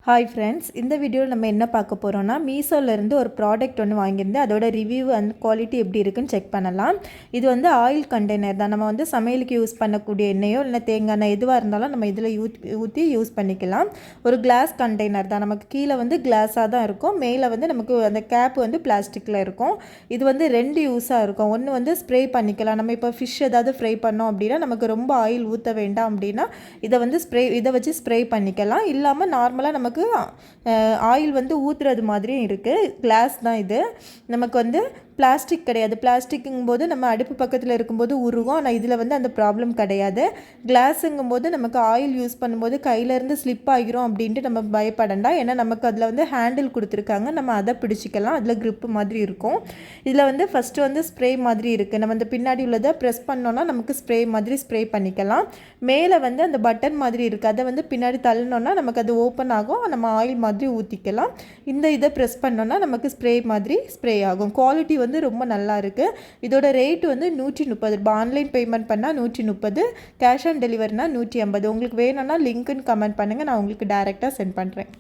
Hi friends, இந்த வீடியோவில் நம்ம என்ன பார்க்க போகிறோம்னா மீஷோலேருந்து ஒரு ப்ராடக்ட் ஒன்று வாங்கியிருந்தேன். அதோட ரிவ்யூ அண்ட் குவாலிட்டி எப்படி இருக்குன்னு செக் பண்ணலாம். இது வந்து ஆயில் கண்டெய்னர் தான். நம்ம வந்து சமையலுக்கு யூஸ் பண்ணக்கூடிய எண்ணெயோ இல்லை தேங்காய் எண்ணெய் எதுவாக இருந்தாலும் நம்ம இதில் ஊற்றி யூஸ் பண்ணிக்கலாம். ஒரு கிளாஸ் கண்டெய்னர் தான். நமக்கு கீழே வந்து கிளாஸாக தான் இருக்கும். மேலே வந்து நமக்கு அந்த கேப் வந்து பிளாஸ்டிக்கில் இருக்கும். இது வந்து 2 யூஸாக இருக்கும். ஒன்று வந்து ஸ்ப்ரே பண்ணிக்கலாம். நம்ம இப்போ ஃபிஷ் ஏதாவது ஃப்ரை பண்ணோம் அப்படின்னா நமக்கு ரொம்ப ஆயில் ஊற்ற வேண்டாம் அப்படின்னா இதை வச்சு ஸ்ப்ரே பண்ணிக்கலாம். இல்லாமல் நார்மலாக நமக்கு ஆயில் வந்து ஊற்றுறது மாதிரியும் இருக்குது. கிளாஸ் தான் இது. நமக்கு வந்து பிளாஸ்டிக் கிடையாது. பிளாஸ்டிக்குங்கும் போது நம்ம அடுப்பு பக்கத்தில் இருக்கும்போது உருகும். ஆனால் இதில் வந்து அந்த ப்ராப்ளம் கிடையாது. கிளாஸுங்கும் போது நமக்கு ஆயில் யூஸ் பண்ணும்போது கையிலேருந்து ஸ்லிப் ஆகிரும் அப்படின்ட்டு நம்ம பயப்படண்டாம். ஏன்னா நமக்கு அதில் வந்து ஹேண்டில் கொடுத்துருக்காங்க. நம்ம அதை பிடிச்சிக்கலாம். அதில் க்ரிப்பு மாதிரி இருக்கும். இதில் வந்து ஃபஸ்ட்டு வந்து ஸ்ப்ரே மாதிரி இருக்குது. நம்ம அந்த பின்னாடி உள்ளதை ப்ரெஸ் பண்ணோன்னா நமக்கு ஸ்ப்ரே மாதிரி ஸ்ப்ரே பண்ணிக்கலாம். மேலே வந்து அந்த பட்டன் மாதிரி இருக்குது. அதை வந்து பின்னாடி தள்ளினோன்னா நமக்கு அது ஓப்பன் ஆகும். நம்ம ஆயில் மாதிரி ஊற்றிக்கலாம். இதை ப்ரெஸ் பண்ணோன்னா நமக்கு ஸ்ப்ரே மாதிரி ஸ்ப்ரே ஆகும். குவாலிட்டி வந்து ரொம்ப நல்லா இருக்குது. இதோட ரேட் வந்து 130 ரூபாய். ஆன்லைன் பேமெண்ட் பண்ணால் 130, கேஷ் ஆன் டெலிவரினா 150. உங்களுக்கு வேணும்னா லிங்க்குன்னு கமெண்ட் பண்ணுங்கள். நான் உங்களுக்கு டைரெக்டாக சென்ட் பண்ணுறேன்.